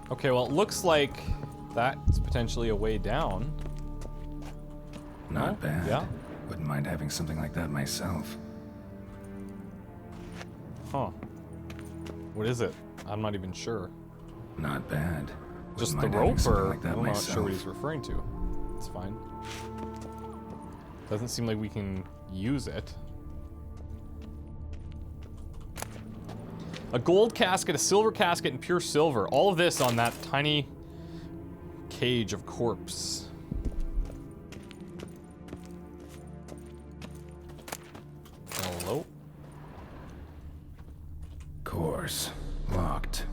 Okay, well, it looks like that's potentially a way down. Not bad. Yeah? Wouldn't mind having something like that myself. Huh. What is it? I'm not even sure. Not bad. Just Wouldn't the mind having rope, something or like that I'm not myself. sure what he's referring to. It's fine. Doesn't seem like we can use it. A gold casket, a silver casket, and pure silver. All of this on that tiny cage of corpse. Hello? Course. Locked.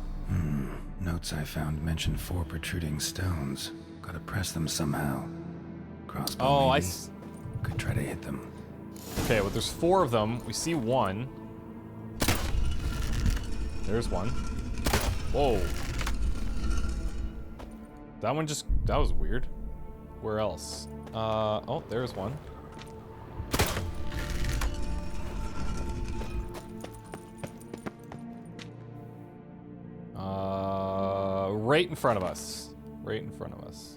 Notes I found mention 4 protruding stones. Gotta press them somehow. Crossbow, Oh, maybe? Could try to hit them. Okay, well, there's 4 of them. We see one. There's one. Whoa. That one just... That was weird. Where else? Oh, there's one. Right in front of us. Right in front of us.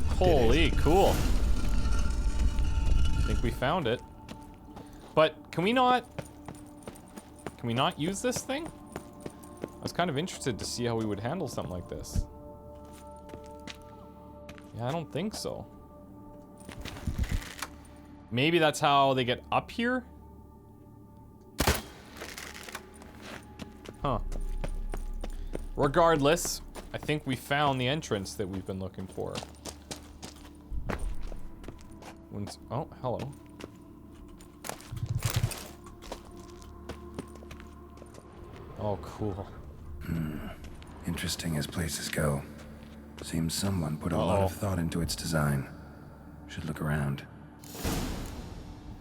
Holy cool. I think we found it. But can we not use this thing? I was kind of interested to see how we would handle something like this. Yeah, I don't think so. Maybe that's how they get up here? Huh. Regardless, I think we found the entrance that we've been looking for. Oh, hello. Oh, cool. Interesting as places go. Seems someone put a lot of thought into its design. Should look around.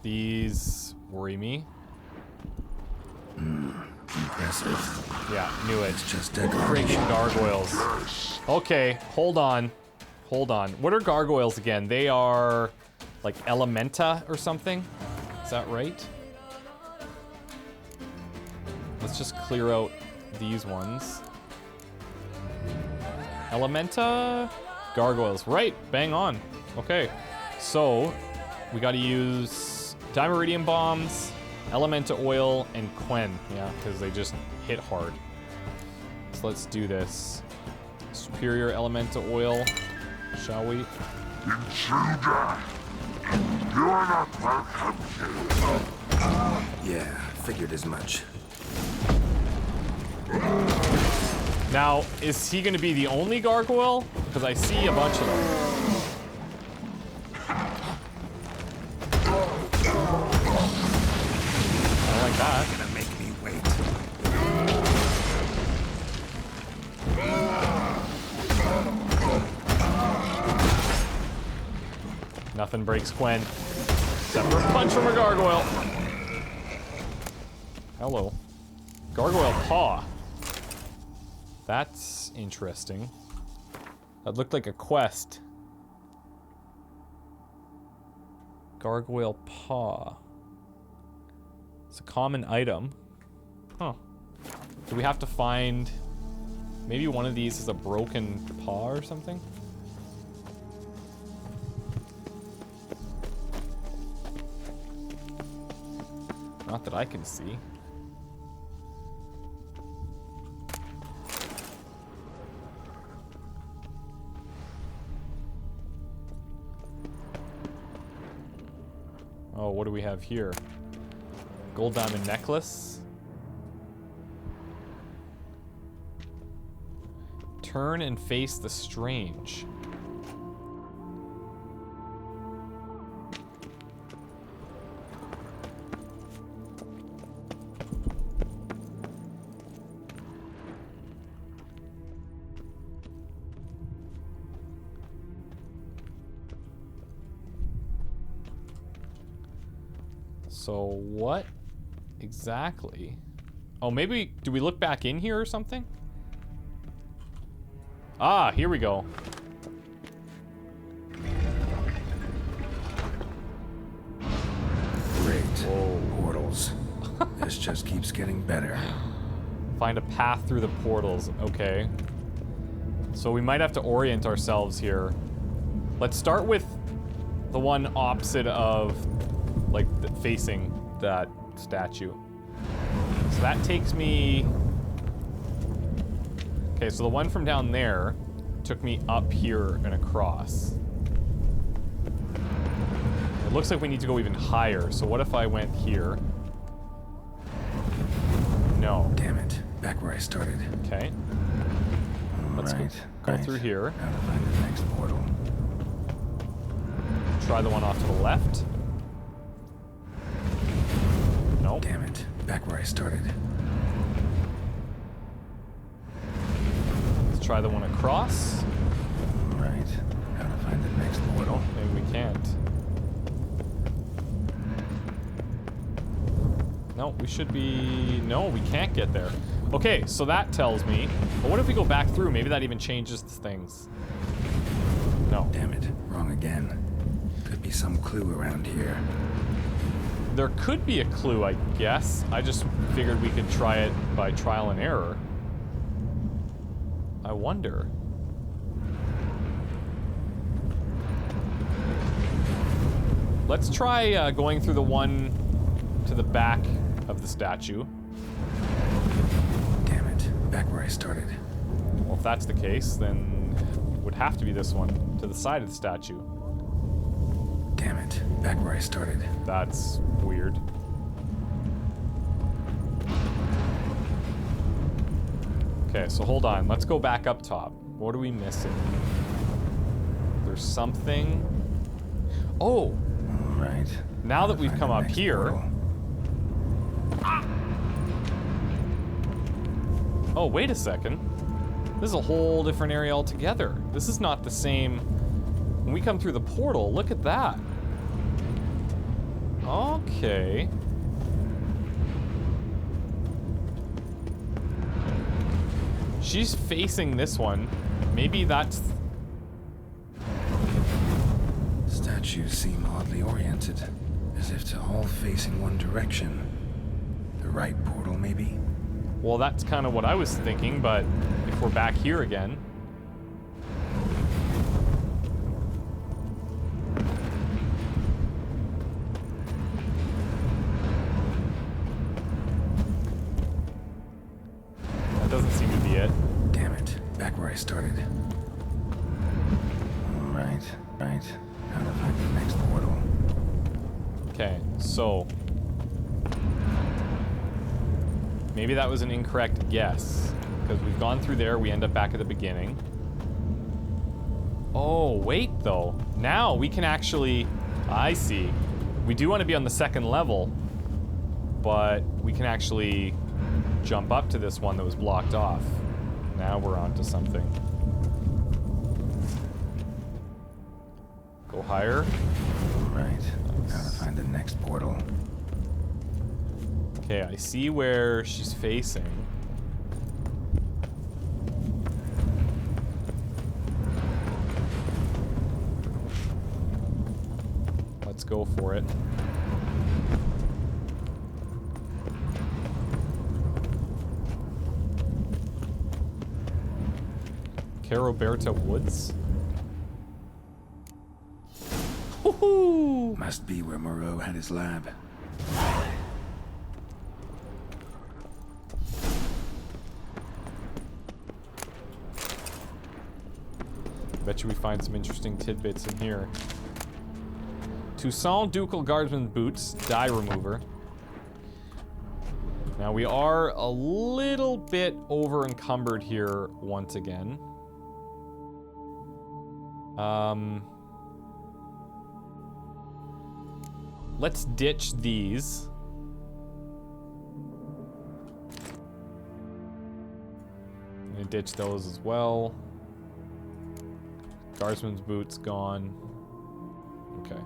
These worry me. Impressive. Yeah, knew it. It's just decoration. Gargoyles. Okay, hold on. Hold on. What are gargoyles again? They are like elementa or something? Is that right? Let's just clear out these ones. Elementa? Gargoyles. Right, bang on. Okay. So, we gotta use Dimeridium bombs, Elementa oil, and Quen. Yeah, because they just hit hard. So let's do this. Superior Elementa oil, shall we? Intruder! You are not welcome here. Yeah, figured as much. Now, is he going to be the only gargoyle? Because I see a bunch of them. I don't like that. Gonna make me wait. Nothing breaks Quen. Except for a punch from a gargoyle. Hello. Gargoyle paw. That's interesting. That looked like a quest. Gargoyle paw. It's a common item. Huh. Do we have to find... Maybe one of these is a broken paw or something? Not that I can see. Oh, what do we have here? Gold diamond necklace. Turn and face the strange. So what exactly? Oh, maybe, do we look back in here or something? Ah, here we go. Great. Whoa. Portals. This just keeps getting better. Find a path through the portals. Okay. So we might have to orient ourselves here. Let's start with the one opposite of, like, facing that statue. So that takes me... Okay, so the one from down there took me up here and across. It looks like we need to go even higher. So what if I went here? No. Damn it. Back where I started. Okay. Let's go through here. Gotta find the next portal. Try the one off to the left. Nope. Damn it. Back where I started. Let's try the one across. Right. Gotta find the next portal. Maybe we can't. No, we should be... No, we can't get there. Okay, so that tells me... But what if we go back through? Maybe that even changes things. No. Damn it. Wrong again. Could be some clue around here. There could be a clue, I guess. I just figured we could try it by trial and error. I wonder. Let's try going through the one to the back of the statue. Damn it. Back where I started. Well, if that's the case, then it would have to be this one to the side of the statue. Damn it. Back where I started. That's weird. Okay, so hold on. Let's go back up top. What are we missing? There's something... Oh! Right. Now that we've come up here... Portal. Oh, wait a second. This is a whole different area altogether. This is not the same... When we come through the portal, look at that. Okay. She's facing this one. Maybe that's... Statues seem oddly oriented, as if to all facing one direction. The right portal, maybe? Well, that's kind of what I was thinking, but if we're back here again... That doesn't seem to be it. Damn it. Back where I started. Right. Gotta find the next portal. Okay, so... Maybe that was an incorrect guess. Because we've gone through there, we end up back at the beginning. Oh, wait, though. Now we can actually... I see. We do want to be on the second level, but we can actually jump up to this one that was blocked off. Now we're on to something. Go higher. Right. Gotta find the next portal. Okay, I see where she's facing. Let's go for it. Caroberta Woods? Woohoo! Must be where Moreau had his lab. Bet you we find some interesting tidbits in here. Toussaint Ducal Guardsman Boots, Dye Remover. Now we are a little bit over encumbered here once again. Let's ditch these. I'm gonna ditch those as well. Guardsman's boots gone. Okay.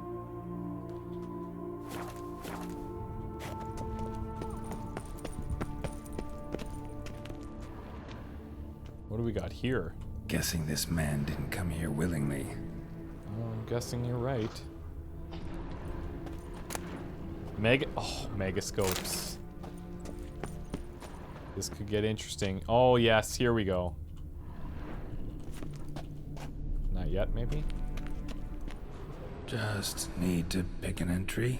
What do we got here? Guessing this man didn't come here willingly. I'm guessing you're right. Megascopes. This could get interesting. Oh, yes, here we go. Not yet, maybe? Just need to pick an entry.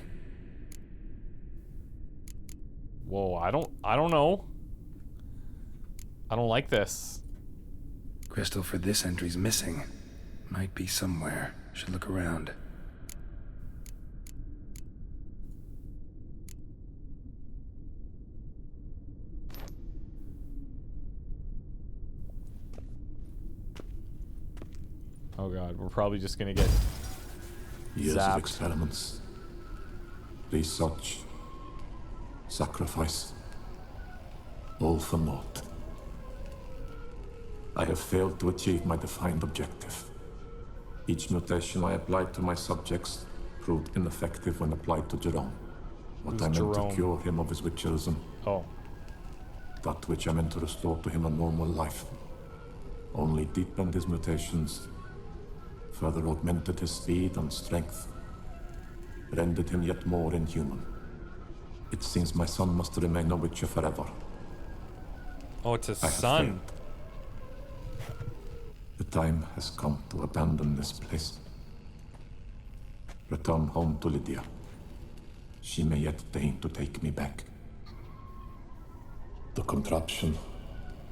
Whoa, I don't know. I don't like this. Crystal for this entry's missing. Might be somewhere. Should look around. Oh god, we're probably just gonna get Years zapped. of experiments, research, sacrifice, all for naught. I have failed to achieve my defined objective. Each mutation I applied to my subjects proved ineffective when applied to Jerome. What Who's I meant Jerome? to cure him of his witcherism, Oh. that which I meant to restore to him a normal life, only deepened his mutations, further augmented his speed and strength, rendered him yet more inhuman. It seems my son must remain a witcher forever. Oh, it's his I have son. failed. The time has come to abandon this place. Return home to Lydia. She may yet deign to take me back. The contraption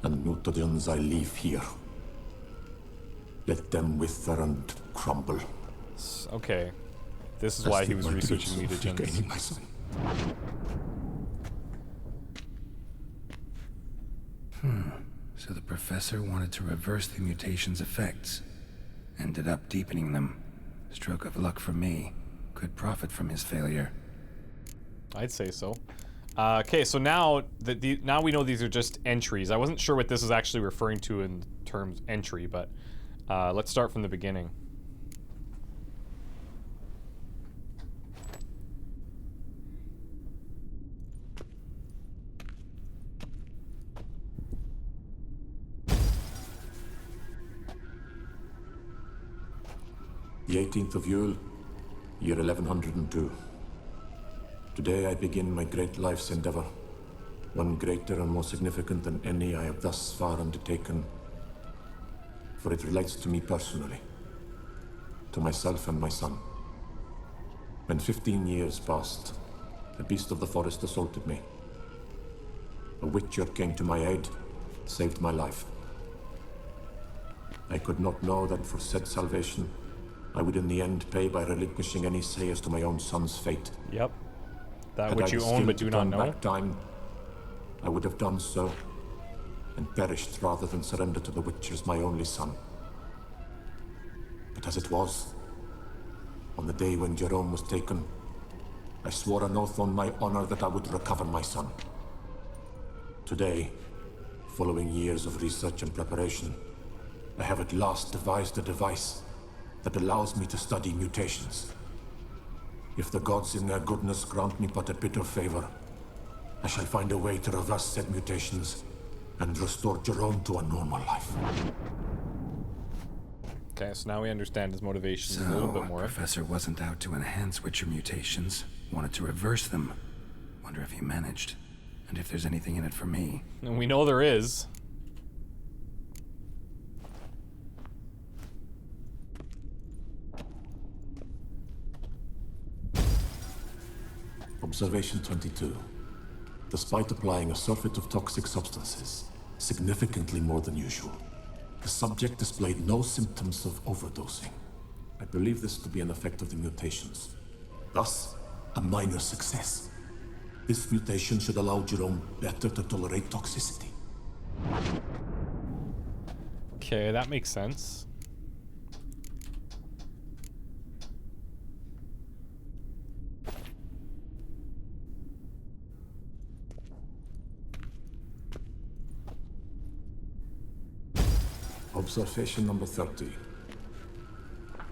and mutagens I leave here. Let them wither and crumble. Okay. This is why he was researching mutagens. Regaining my son. So the professor wanted to reverse the mutation's effects. Ended up deepening them. Stroke of luck for me. Could profit from his failure. I'd say so. Okay, so now now we know these are just entries. I wasn't sure what this is actually referring to in terms entry, but let's start from the beginning. The 18th of Yule, year 1102. Today I begin my great life's endeavor, one greater and more significant than any I have thus far undertaken, for it relates to me personally, to myself and my son. When 15 years passed, a beast of the forest assaulted me. A witcher came to my aid, saved my life. I could not know that for said salvation, I would in the end pay by relinquishing any say as to my own son's fate. Yep. That Had which I you the own skill but to do not turn know. back time, I would have done so, and perished rather than surrender to the Witchers my only son. But as it was, on the day when Jerome was taken, I swore an oath on my honor that I would recover my son. Today, following years of research and preparation, I have at last devised a device that allows me to study mutations. If the gods in their goodness grant me but a bit of favor, I shall find a way to reverse said mutations and restore Jerome to a normal life. Okay, so now we understand his motivations a little So, bit more. Professor wasn't out to enhance Witcher mutations. Wanted to reverse them. Wonder if he managed. And if there's anything in it for me. And we know there is. Observation 22. Despite applying a surfeit of toxic substances, significantly more than usual, the subject displayed no symptoms of overdosing. I believe this to be an effect of the mutations. Thus, a minor success. This mutation should allow Jerome better to tolerate toxicity. Okay, that makes sense. Observation number 30.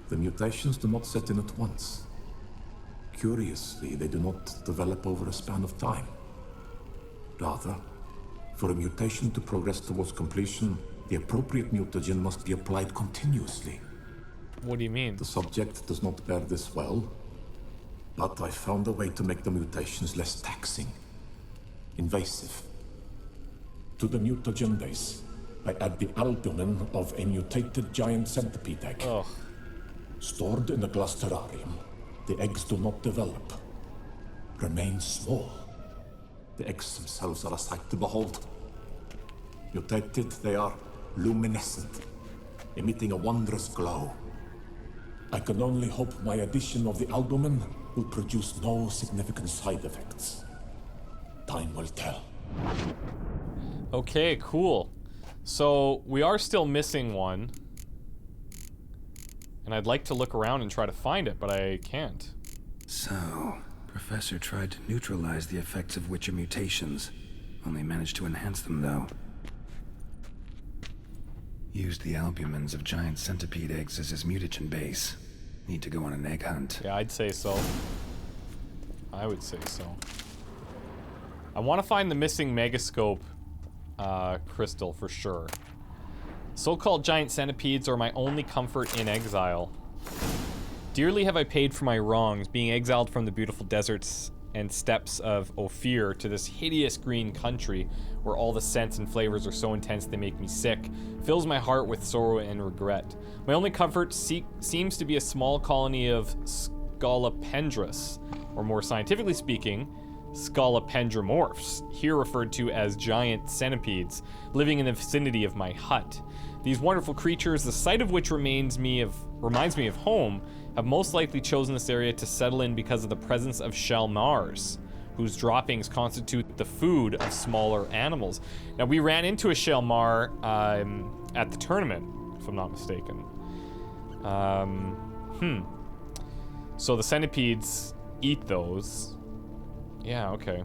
The mutations do not set in at once. Curiously, they do not develop over a span of time. Rather, for a mutation to progress towards completion, the appropriate mutagen must be applied continuously. What do you mean? The subject does not bear this well, but I found a way to make the mutations less taxing, invasive. To the mutagen base, I add the albumin of a mutated giant centipede egg. Ugh. Stored in a glass terrarium, the eggs do not develop. Remain small. The eggs themselves are a sight to behold. Mutated, they are luminescent, emitting a wondrous glow. I can only hope my addition of the albumin will produce no significant side effects. Time will tell. Okay, cool. So we are still missing one. And I'd like to look around and try to find it, but I can't. So, Professor tried to neutralize the effects of Witcher mutations. Only managed to enhance them, though. Used the albumins of giant centipede eggs as his mutagen base. Need to go on an egg hunt. Yeah, I'd say so. I would say so. I want to find the missing megascope crystal for sure. So-called giant centipedes are my only comfort in exile. Dearly have I paid for my wrongs, being exiled from the beautiful deserts and steppes of Ophir to this hideous green country where all the scents and flavors are so intense they make me sick, fills my heart with sorrow and regret. My only comfort seems to be a small colony of Scolopendrus, or more scientifically speaking, Scolopendromorphs, here referred to as giant centipedes, living in the vicinity of my hut. These wonderful creatures, the sight of which reminds me of home, have most likely chosen this area to settle in because of the presence of shell Mars, whose droppings constitute the food of smaller animals. Now, we ran into a shell Mar at the tournament, if I'm not mistaken. So the centipedes eat those. Yeah, okay.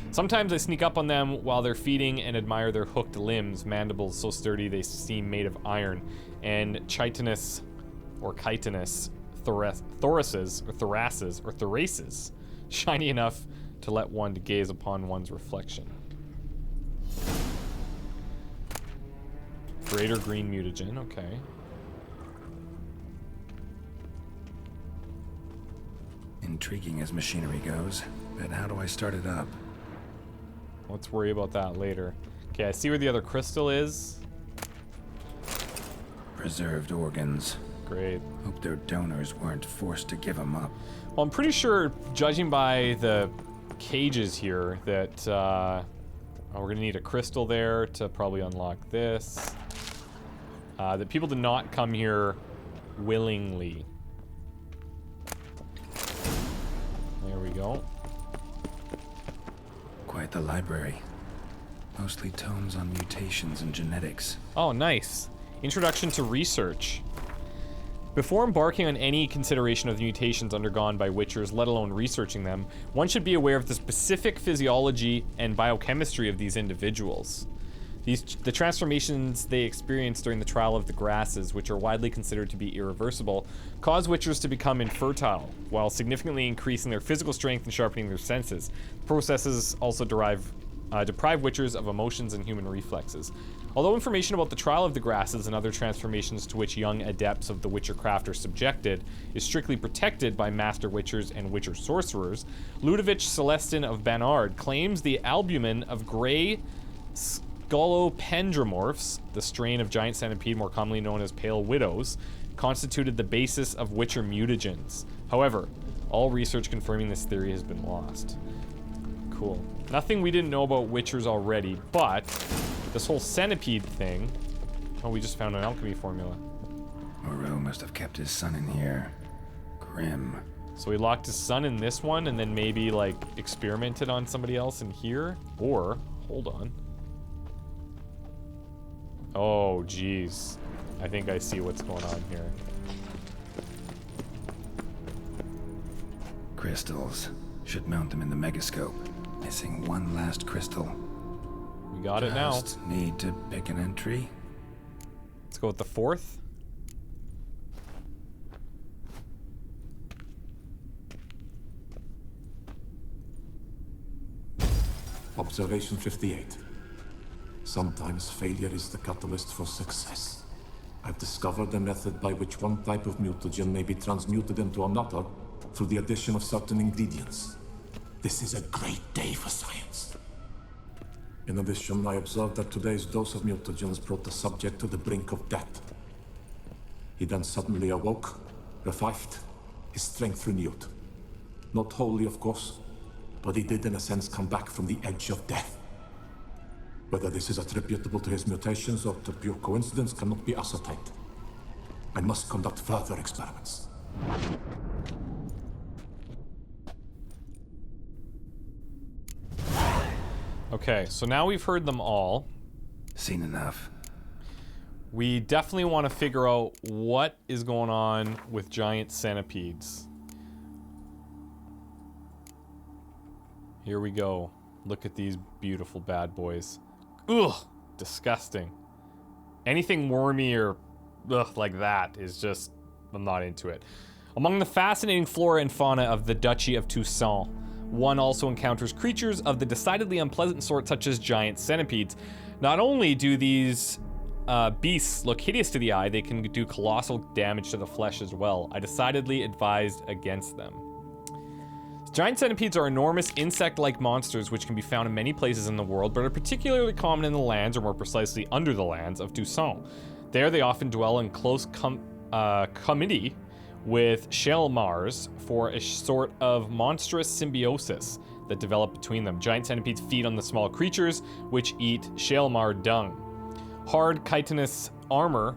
Sometimes I sneak up on them while they're feeding and admire their hooked limbs, mandibles so sturdy they seem made of iron, and chitinous or chitinous thoraces, shiny enough to let one to gaze upon one's reflection. Greater green mutagen, okay. Intriguing as machinery goes, but how do I start it up? Let's worry about that later. Okay, I see where the other crystal is. Preserved organs. Great. Hope their donors weren't forced to give them up. Well, I'm pretty sure, judging by the cages here, that we're gonna need a crystal there to probably unlock this. That people did not come here willingly. There we go. Quite the library. Mostly tomes on mutations and genetics. Oh, nice. Introduction to research. Before embarking on any consideration of the mutations undergone by Witchers, let alone researching them, one should be aware of the specific physiology and biochemistry of these individuals. The transformations they experience during the trial of the grasses, which are widely considered to be irreversible, cause Witchers to become infertile, while significantly increasing their physical strength and sharpening their senses. Processes also deprive Witchers of emotions and human reflexes. Although information about the trial of the grasses and other transformations to which young adepts of the Witchercraft are subjected is strictly protected by Master Witchers and Witcher Sorcerers, Ludovic Celestin of Banard claims the albumin of gray Scolopendromorphs, the strain of giant centipede more commonly known as pale widows, constituted the basis of Witcher mutagens. However, all research confirming this theory has been lost. Cool. Nothing we didn't know about Witchers already, but this whole centipede thing... Oh, we just found an alchemy formula. Moreau must have kept his son in here. Grim. So he locked his son in this one and then maybe, like, experimented on somebody else in here? Or, hold on. Oh, jeez. I think I see what's going on here. Crystals. Should mount them in the megascope. Missing one last crystal. We got it now. Just need to pick an entry. Let's go with the fourth. Observation 58. Sometimes failure is the catalyst for success. I've discovered a method by which one type of mutagen may be transmuted into another through the addition of certain ingredients. This is a great day for science. In addition, I observed that today's dose of mutagens brought the subject to the brink of death. He then suddenly awoke, revived, his strength renewed. Not wholly, of course, but he did in a sense come back from the edge of death. Whether this is attributable to his mutations or to pure coincidence cannot be ascertained. I must conduct further experiments. Okay, so now we've heard them all. Seen enough. We definitely want to figure out what is going on with giant centipedes. Here we go. Look at these beautiful bad boys. Ugh, disgusting. Anything wormy or ugh like that is just, I'm not into it. Among the fascinating flora and fauna of the Duchy of Toussaint, one also encounters creatures of the decidedly unpleasant sort, such as giant centipedes. Not only do these beasts look hideous to the eye, they can do colossal damage to the flesh as well. I decidedly advised against them. Giant centipedes are enormous insect-like monsters which can be found in many places in the world, but are particularly common in the lands, or more precisely under the lands, of Toussaint. There they often dwell in close comity with shell mars for a sort of monstrous symbiosis that develop between them. Giant centipedes feed on the small creatures, which eat shell mar dung. Hard chitinous armor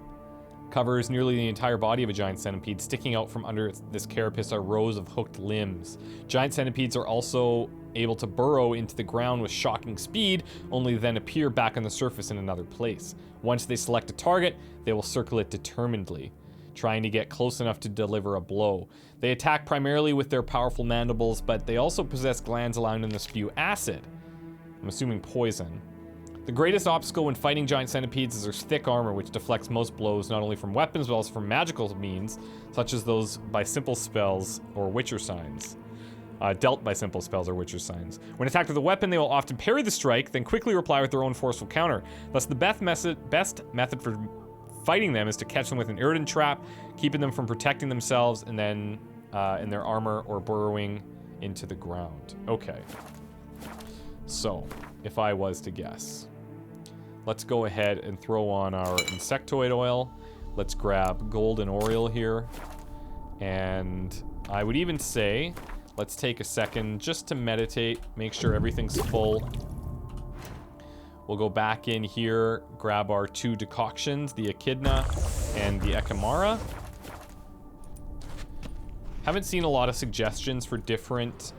covers nearly the entire body of a giant centipede. Sticking out from under this carapace are rows of hooked limbs. Giant centipedes are also able to burrow into the ground with shocking speed, only then appear back on the surface in another place. Once they select a target, they will circle it determinedly, trying to get close enough to deliver a blow. They attack primarily with their powerful mandibles, but they also possess glands allowing them to spew acid. I'm assuming poison. The greatest obstacle when fighting giant centipedes is their thick armor, which deflects most blows, not only from weapons, but also from magical means, such as those by simple spells or witcher signs. Dealt by simple spells or witcher signs. When attacked with a weapon, they will often parry the strike, then quickly reply with their own forceful counter. Thus, the best method for fighting them is to catch them with an irritant trap, keeping them from protecting themselves, and then in their armor or burrowing into the ground. Okay. So, if I was to guess, let's go ahead and throw on our insectoid oil. Let's grab golden oriole here. And I would even say, let's take a second just to meditate, make sure everything's full. We'll go back in here, grab our 2 decoctions, the echidna and the echimara. Haven't seen a lot of suggestions for different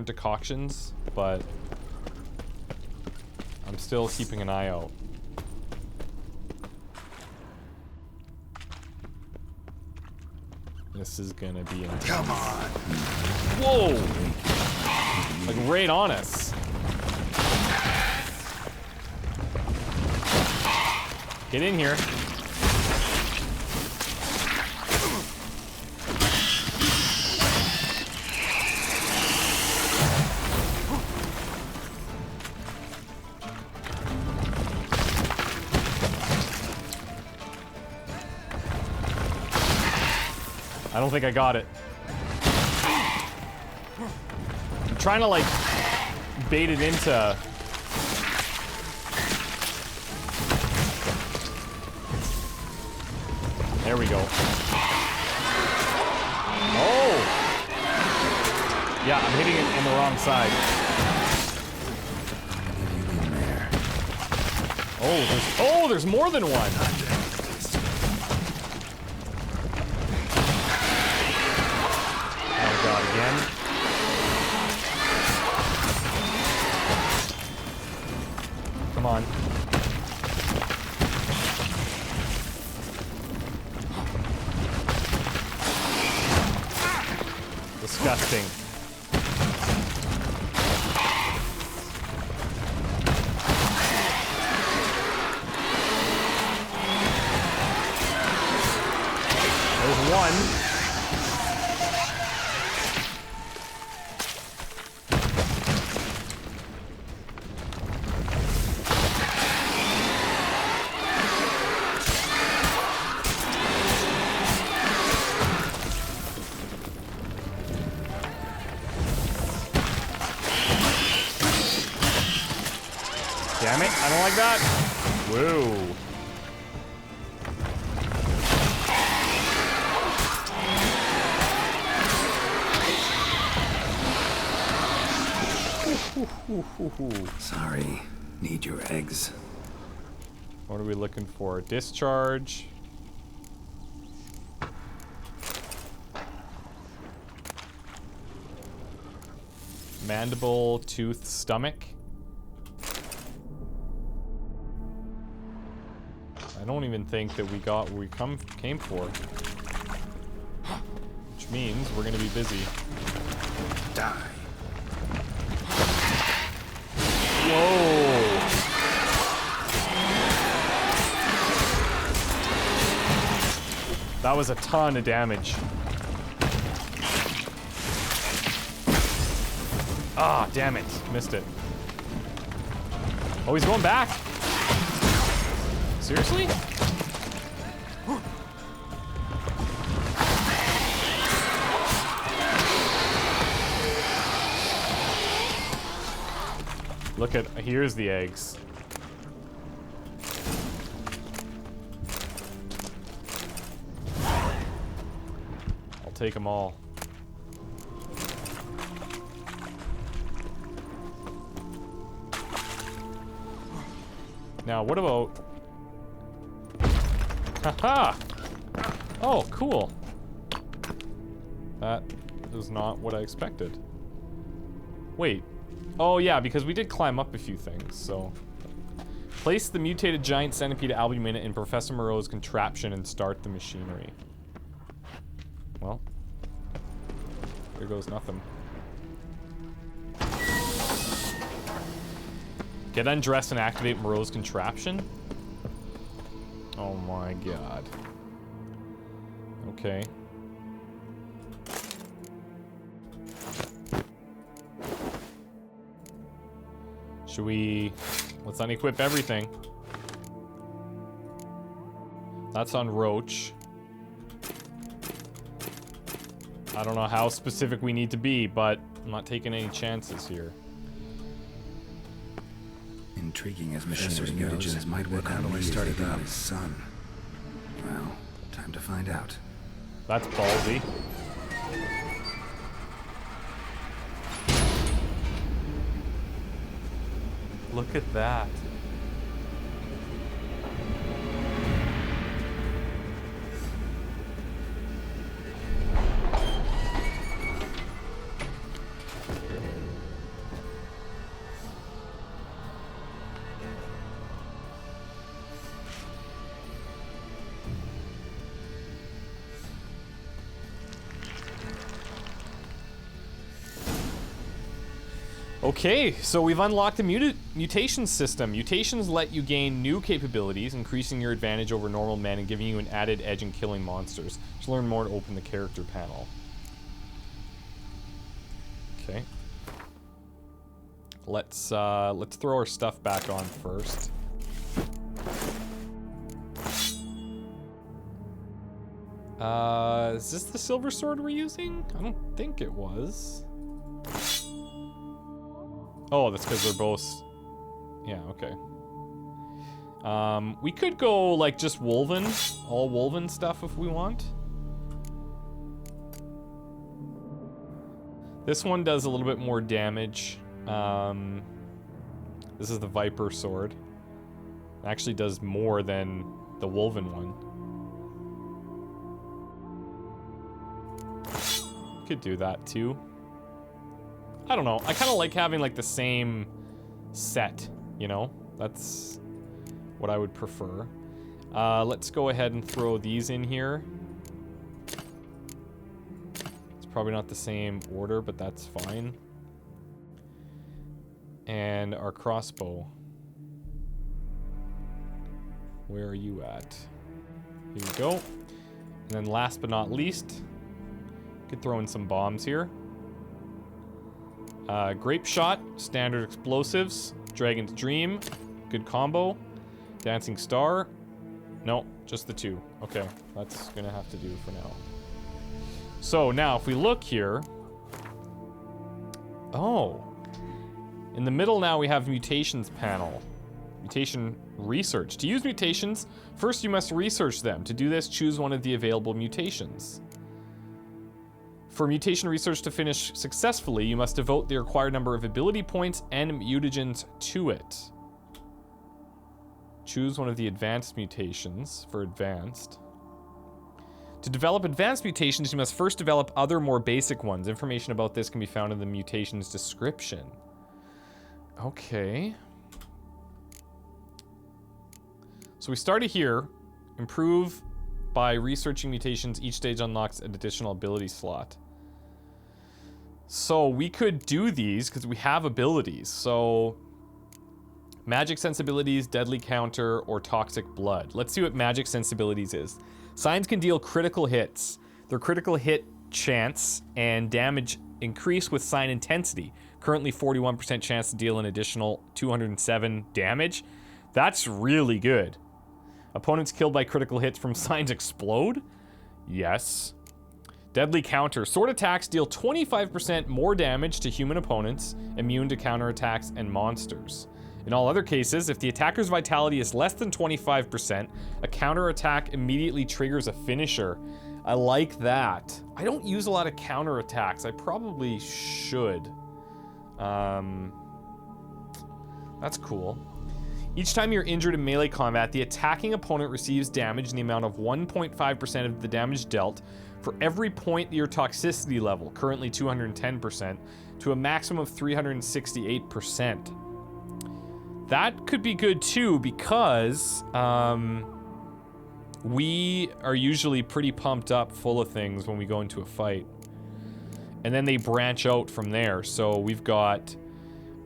decoctions, but I'm still keeping an eye out. This is gonna be intense. Come on! Whoa! Like right on us. Get in here. I don't think I got it. I'm trying to like bait it into... There we go. Oh! Yeah, I'm hitting it on the wrong side. Oh, there's more than one. Oh god, again. Come on. Disgusting. There's one. Damn it, I don't like that. Whoa. Sorry. Need your eggs. What are we looking for? Discharge. Mandible, tooth, stomach. I don't even think that we got what we came for. Which means we're gonna be busy. Die. Whoa! That was a ton of damage. Ah, damn it. Missed it. Oh, he's going back. Seriously? Look at, here's the eggs. I'll take them all. Now, what about... Haha! Oh, cool. That is not what I expected. Wait. Oh, yeah, because we did climb up a few things, so... Place the mutated giant centipede albumin in Professor Moreau's contraption and start the machinery. Well. There goes nothing. Get undressed and activate Moreau's contraption? Oh my god. Okay. Should we... Let's unequip everything. That's on Roach. I don't know how specific we need to be, but I'm not taking any chances here. Intriguing as Professor's mutagens might work on me started on his son. Well, time to find out. That's ballsy. Look at that. Okay, so we've unlocked the mutation system. Mutations let you gain new capabilities, increasing your advantage over normal men and giving you an added edge in killing monsters. Just learn more to open the character panel. Okay. Let's throw our stuff back on first. Is this the silver sword we're using? I don't think it was. Oh, that's because they're both... Yeah, okay. We could go, like, just Wolven. All Wolven stuff if we want. This one does a little bit more damage. This is the Viper sword. It actually does more than the Wolven one. Could do that, too. I don't know. I kind of like having like the same set, you know? That's what I would prefer. Let's go ahead and throw these in here. It's probably not the same order, but that's fine. And our crossbow. Where are you at? Here you go. And then last but not least, could throw in some bombs here. Grape shot, standard explosives, Dragon's Dream, good combo, Dancing Star, no, just the two. Okay, that's gonna have to do for now. So now, if we look here, oh, in the middle now we have mutations panel. Mutation research. To use mutations, first you must research them. To do this, choose one of the available mutations. For mutation research to finish successfully, you must devote the required number of ability points and mutagens to it. Choose one of the advanced mutations for advanced. To develop advanced mutations, you must first develop other more basic ones. Information about this can be found in the mutations description. Okay. So we started here. Improve by researching mutations. Each stage unlocks an additional ability slot. So we could do these because we have abilities. So magic sensibilities, deadly counter, or toxic blood. Let's see what magic sensibilities is. Signs can deal critical hits. Their critical hit chance and damage increase with sign intensity. Currently 41% chance to deal an additional 207 damage. That's really good. Opponents killed by critical hits from signs explode? Yes. Deadly counter. Sword attacks deal 25% more damage to human opponents, immune to counterattacks and monsters. In all other cases, if the attacker's vitality is less than 25%, a counterattack immediately triggers a finisher. I like that. I don't use a lot of counterattacks. I probably should. That's cool. Each time you're injured in melee combat, the attacking opponent receives damage in the amount of 1.5% of the damage dealt for every point your toxicity level, currently 210%, to a maximum of 368%. That could be good too, because we are usually pretty pumped up full of things when we go into a fight. And then they branch out from there. So we've got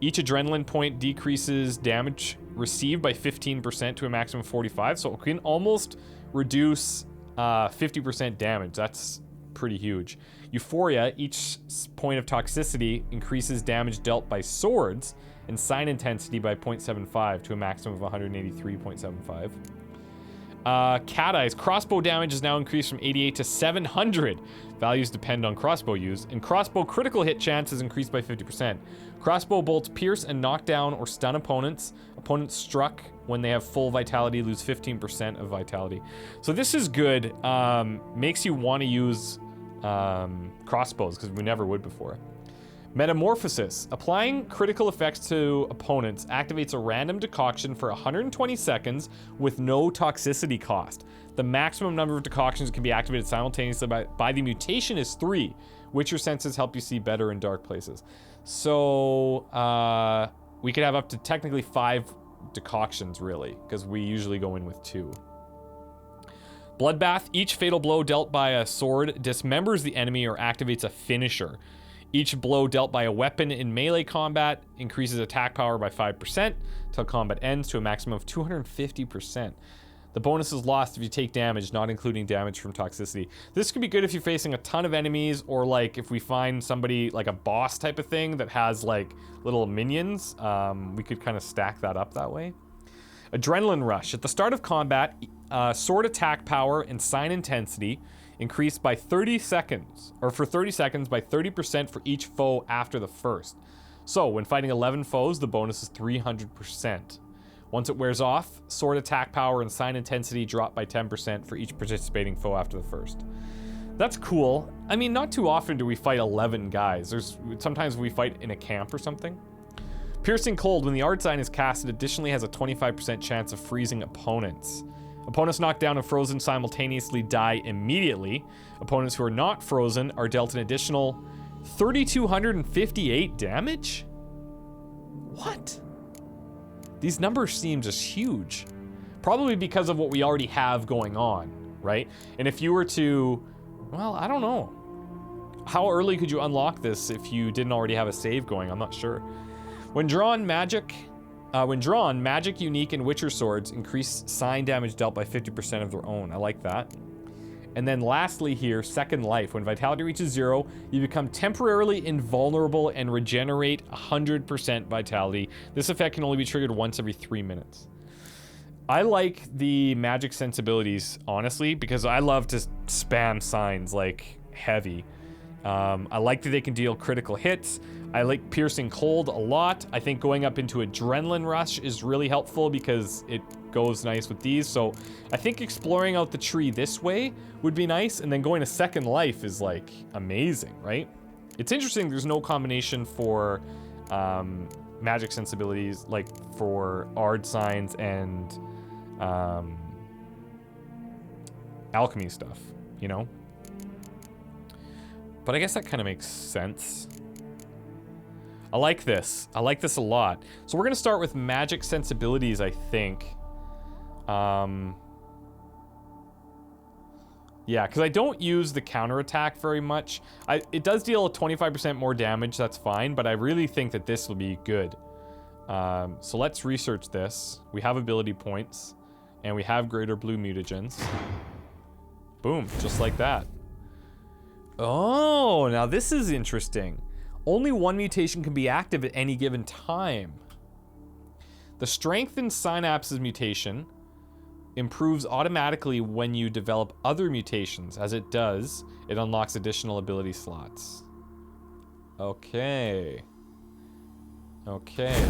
each adrenaline point decreases damage received by 15% to a maximum of 45. So it can almost reduce 50% damage. That's pretty huge. Euphoria, each point of toxicity increases damage dealt by swords and sign intensity by 0.75 to a maximum of 183.75. Cat Eyes, crossbow damage is now increased from 88 to 700. Values depend on crossbow use, and crossbow critical hit chance is increased by 50%. Crossbow bolts pierce and knock down or stun opponents. Opponents struck when they have full vitality lose 15% of vitality. So this is good. Makes you want to use crossbows because we never would before. Metamorphosis. Applying critical effects to opponents activates a random decoction for 120 seconds with no toxicity cost. The maximum number of decoctions can be activated simultaneously by the mutation is 3, which your senses help you see better in dark places. So we could have up to technically 5 decoctions, really, because we usually go in with 2. Bloodbath. Each fatal blow dealt by a sword dismembers the enemy or activates a finisher. Each blow dealt by a weapon in melee combat increases attack power by 5% until combat ends to a maximum of 250%. The bonus is lost if you take damage, not including damage from toxicity. This could be good if you're facing a ton of enemies, or like if we find somebody like a boss type of thing that has like little minions. We could kind of stack that up that way. Adrenaline rush. At the start of combat, sword attack power and sign intensity increased by 30 seconds, or for 30 seconds by 30% for each foe after the first. So when fighting 11 foes, the bonus is 300%. Once it wears off, sword attack power and sign intensity drop by 10% for each participating foe after the first. That's cool. I mean, not too often do we fight 11 guys. Sometimes we fight in a camp or something. Piercing Cold. When the art sign is cast, it additionally has a 25% chance of freezing opponents. Opponents knocked down and frozen simultaneously die immediately. Opponents who are not frozen are dealt an additional 3,258 damage? What? These numbers seem just huge. Probably because of what we already have going on, right? And if you were to, well, I don't know. How early could you unlock this if you didn't already have a save going? I'm not sure. When drawn, magic, unique, and Witcher swords increase sign damage dealt by 50% of their own. I like that. And then lastly here, Second Life. When vitality reaches 0, you become temporarily invulnerable and regenerate 100% vitality. This effect can only be triggered once every 3 minutes. I like the magic sensibilities, honestly, because I love to spam signs like heavy. I like that they can deal critical hits. I like piercing cold a lot. I think going up into adrenaline rush is really helpful because it goes nice with these. So I think exploring out the tree this way would be nice, and then going to second life is like amazing, right? It's interesting there's no combination for magic sensibilities, like for Ard signs and alchemy stuff, you know? But I guess that kind of makes sense. I like this. I like this a lot. So we're gonna start with magic sensibilities, I think. Yeah, because I don't use the counterattack very much. It does deal 25% more damage, that's fine, but I really think that this will be good. So let's research this. We have ability points, and we have greater blue mutagens. Boom, just like that. Oh, now this is interesting. Only one mutation can be active at any given time. The strengthened synapses mutation improves automatically when you develop other mutations. As it does, it unlocks additional ability slots. Okay. Okay.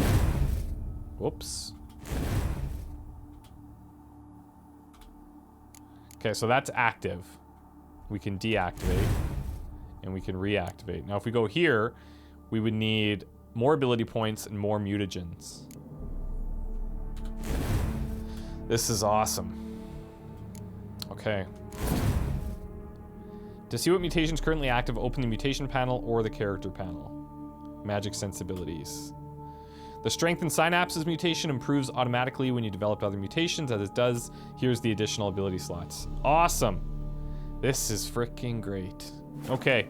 Whoops. Okay, so that's active. We can deactivate. And we can reactivate. Now, if we go here, we would need more ability points and more mutagens. This is awesome. Okay. To see what mutations currently active, open the mutation panel or the character panel. Magic sensibilities. The strengthened synapses mutation improves automatically when you develop other mutations. As it does, here's the additional ability slots. Awesome. This is freaking great. Okay,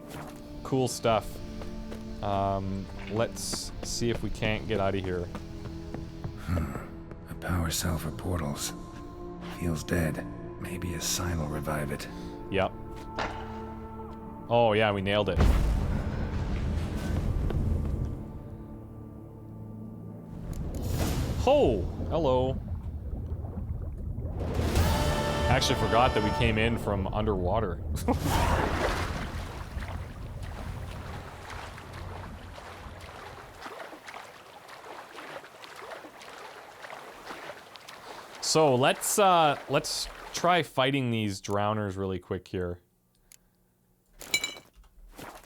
cool stuff. Let's see if we can't get out of here. A power cell for portals. Feels dead. Maybe a sign will revive it. Yep. Oh yeah, we nailed it. Ho! Hello. Actually forgot that we came in from underwater. So let's try fighting these drowners really quick here.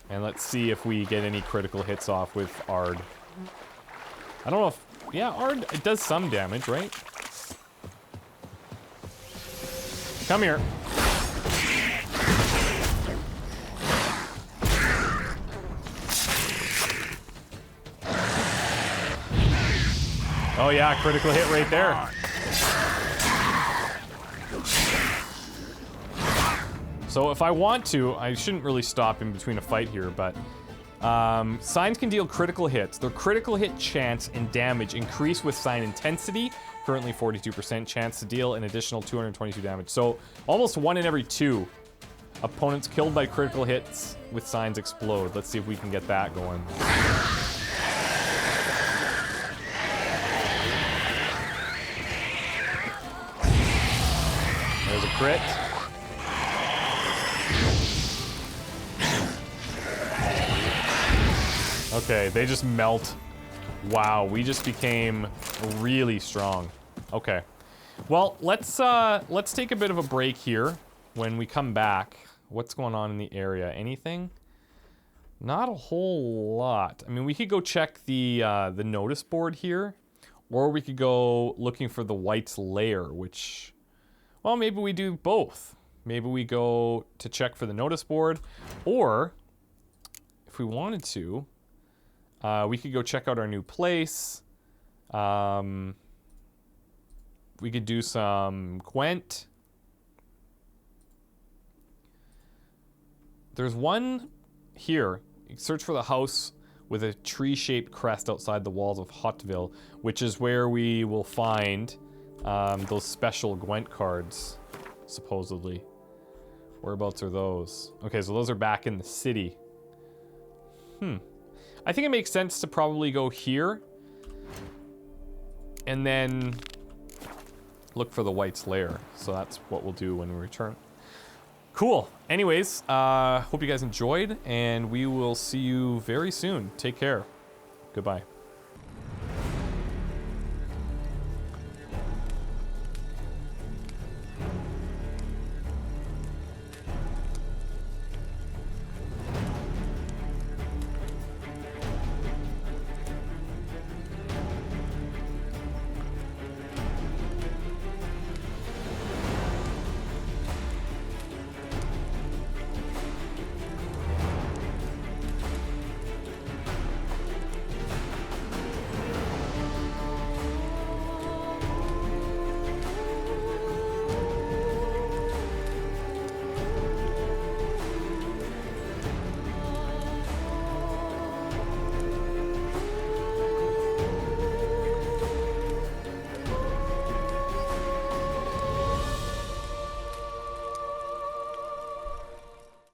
And let's see if we get any critical hits off with Ard. I don't know if... Yeah, Ard, it does some damage, right? Come here. Oh yeah, critical hit right there. So if I want to, I shouldn't really stop in between a fight here, but signs can deal critical hits. Their critical hit chance and damage increase with sign intensity. Currently 42% chance to deal an additional 222 damage. So almost 1 in every 2 opponents killed by critical hits with signs explode. Let's see if we can get that going. There's a crit. Okay, they just melt. Wow, we just became really strong. Okay. Well, let's take a bit of a break here. When we come back, what's going on in the area? Anything? Not a whole lot. I mean, we could go check the notice board here, or we could go looking for the White's lair, which, well, maybe we do both. Maybe we go to check for the notice board, or if we wanted to, we could go check out our new place. We could do some Gwent. There's one here. You can search for the house with a tree-shaped crest outside the walls of Hotville, which is where we will find those special Gwent cards, supposedly. Whereabouts are those? Okay, so those are back in the city. I think it makes sense to probably go here and then look for the White's lair. So that's what we'll do when we return. Cool. Anyways, hope you guys enjoyed, and we will see you very soon. Take care. Goodbye.